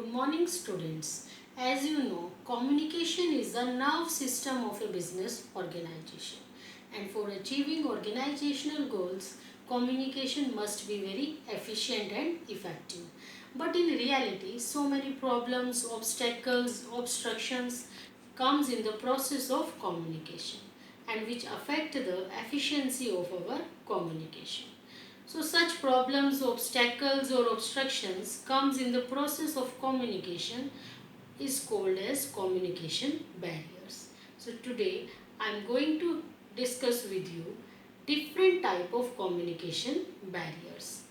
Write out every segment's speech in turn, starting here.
Good morning, students. As you know, communication is the nerve system of a business organization. And for achieving organizational goals, communication must be very efficient and effective. But in reality, so many problems, obstacles, obstructions comes in the process of communication and which affect the efficiency of our communication. So such problems, obstacles or obstructions comes in the process of communication is called as communication barriers. So today I am going to discuss with you different type of communication barriers.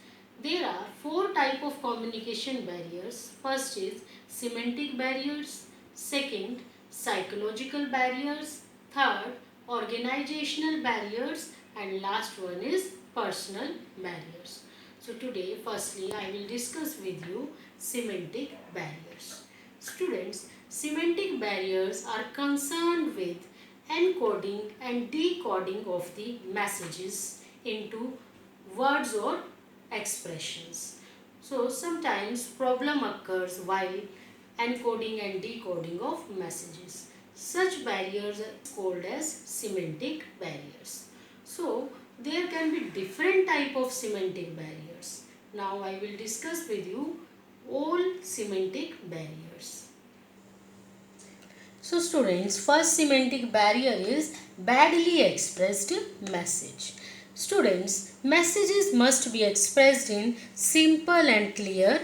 There are four type of communication barriers. First is semantic barriers, second psychological barriers, third organizational barriers and last one is personal barriers. So today firstly I will discuss with you semantic barriers. Students, semantic barriers are concerned with encoding and decoding of the messages into words or expressions. So sometimes problem occurs while encoding and decoding of messages. Such barriers are called as semantic barriers. So there can be different type of semantic barriers. Now I will discuss with you all semantic barriers. So students, first semantic barrier is badly expressed message. Students, messages must be expressed in simple and clear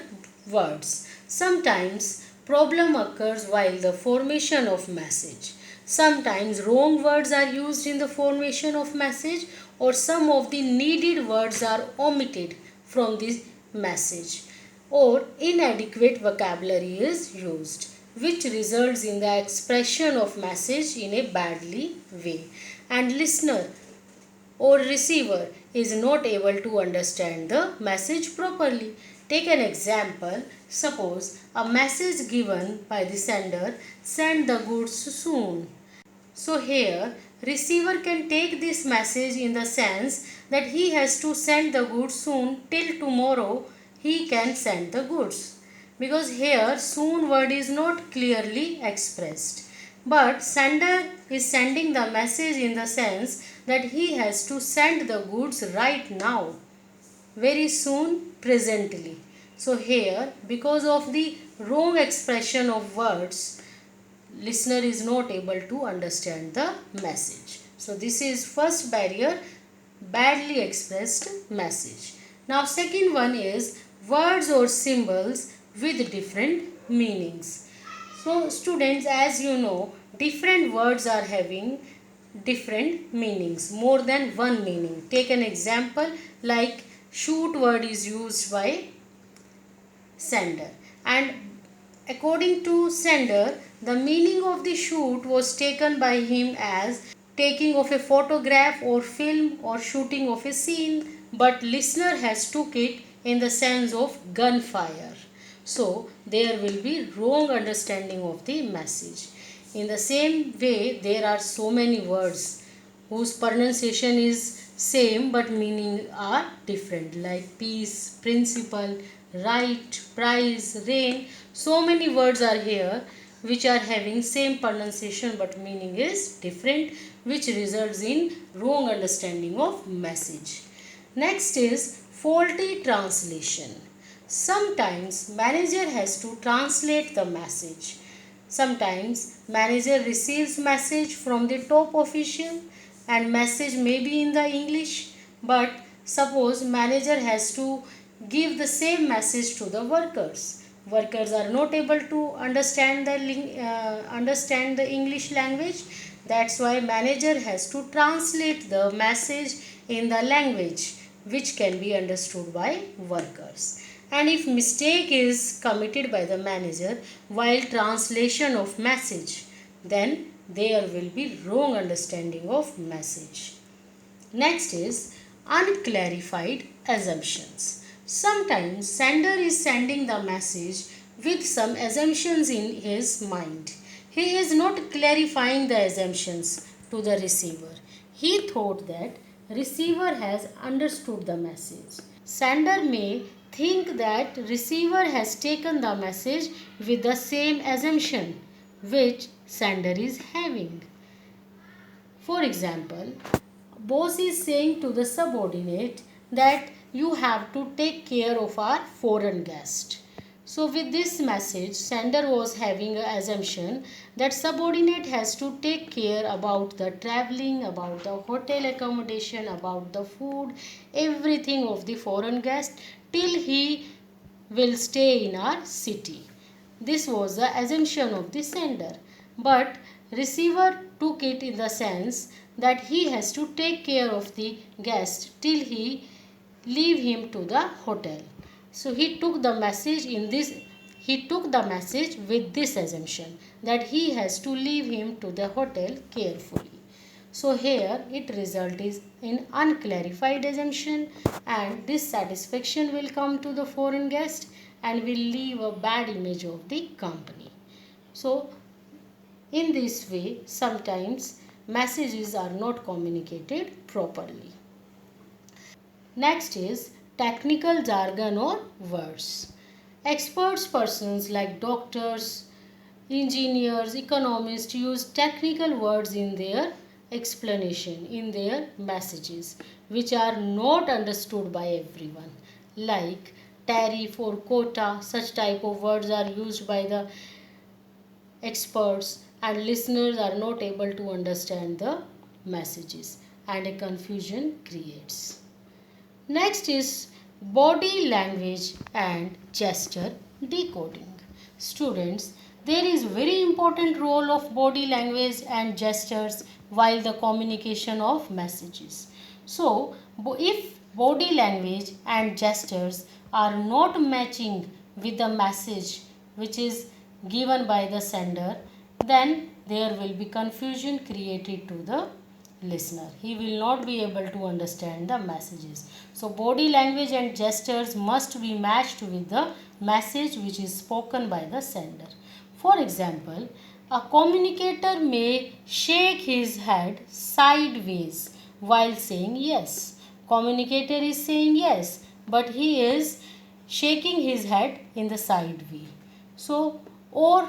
words. Sometimes problem occurs while the formation of message. Sometimes wrong words are used in the formation of message or some of the needed words are omitted from this message or inadequate vocabulary is used which results in the expression of message in a badly way and listener or receiver is not able to understand the message properly. Take an example. Suppose a message given by the sender, send the goods soon. So here receiver can take this message in the sense that he has to send the goods soon, till tomorrow he can send the goods. Because here soon word is not clearly expressed. But sender is sending the message in the sense that he has to send the goods right now, very soon, presently. So here because of the wrong expression of words, listener is not able to understand the message. So this is first barrier, badly expressed message. Now second one is words or symbols with different meanings. So students, as you know, different words are having different meanings, more than one meaning. Take an example like shoot word is used by sender and according to sender the meaning of the shoot was taken by him as taking of a photograph or film or shooting of a scene, but listener has took it in the sense of gunfire. So there will be wrong understanding of the message. In the same way there are so many words whose pronunciation is same but meaning are different like peace, principle, right, price, rain. So many words are here which are having same pronunciation but meaning is different, which results in wrong understanding of message. Next is faulty translation. Sometimes manager has to translate the message. Sometimes manager receives message from the top official and message may be in the English, but suppose manager has to give the same message to the workers. Workers are not able to understand the English language. That's why manager has to translate the message in the language which can be understood by workers. And if mistake is committed by the manager while translation of message, then there will be wrong understanding of message. Next is unclarified assumptions. Sometimes sender is sending the message with some assumptions in his mind. He is not clarifying the assumptions to the receiver. He thought that receiver has understood the message. Sender may think that receiver has taken the message with the same assumption which sender is having. For example, boss is saying to the subordinate that you have to take care of our foreign guest. So with this message, sender was having an assumption that subordinate has to take care about the traveling, about the hotel accommodation, about the food, everything of the foreign guest till he will stay in our city. This was the assumption of the sender. But receiver took it in the sense that he has to take care of the guest till he leave him to the hotel. So he took the message with this assumption that he has to leave him to the hotel carefully. So here it result is in unclarified assumption, and dissatisfaction will come to the foreign guest and will leave a bad image of the company. So in this way sometimes messages are not communicated properly. Next is technical jargon or words. Experts persons like doctors, engineers, economists use technical words in their explanation, in their messages, which are not understood by everyone. Like tariff or quota, such type of words are used by the experts and listeners are not able to understand the messages and a confusion creates. Next is body language and gesture decoding. Students, there is very important role of body language and gestures while the communication of messages. So, if body language and gestures are not matching with the message which is given by the sender, then there will be confusion created to the listener. He will not be able to understand the messages. So body language and gestures must be matched with the message which is spoken by the sender. For example, a communicator may shake his head sideways while saying yes. Communicator is saying yes, but he is shaking his head in the side way. So, or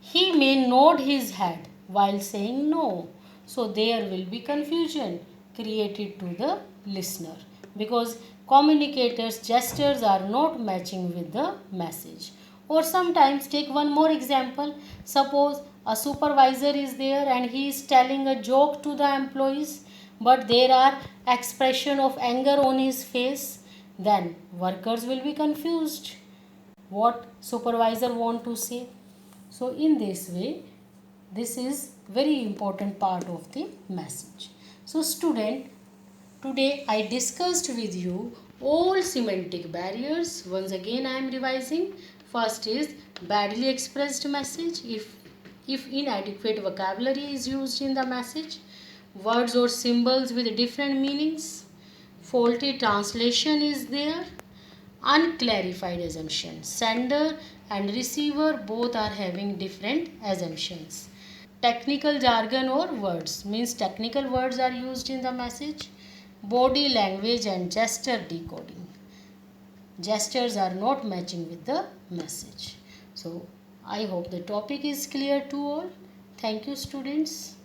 he may nod his head while saying no. So there will be confusion created to the listener because communicators' gestures are not matching with the message. Or sometimes take one more example. Suppose a supervisor is there and he is telling a joke to the employees, but there are expression of anger on his face, then workers will be confused what supervisor want to say. So in this way, this is very important part of the message. So student, today I discussed with you all semantic barriers. Once again I am revising. First is badly expressed message, if inadequate vocabulary is used in the message, words or symbols with different meanings, faulty translation is there, unclarified assumption. Sender and receiver both are having different assumptions. Technical jargon or words means technical words are used in the message. Body language and gesture decoding. Gestures are not matching with the message. So I hope the topic is clear to all. Thank you students.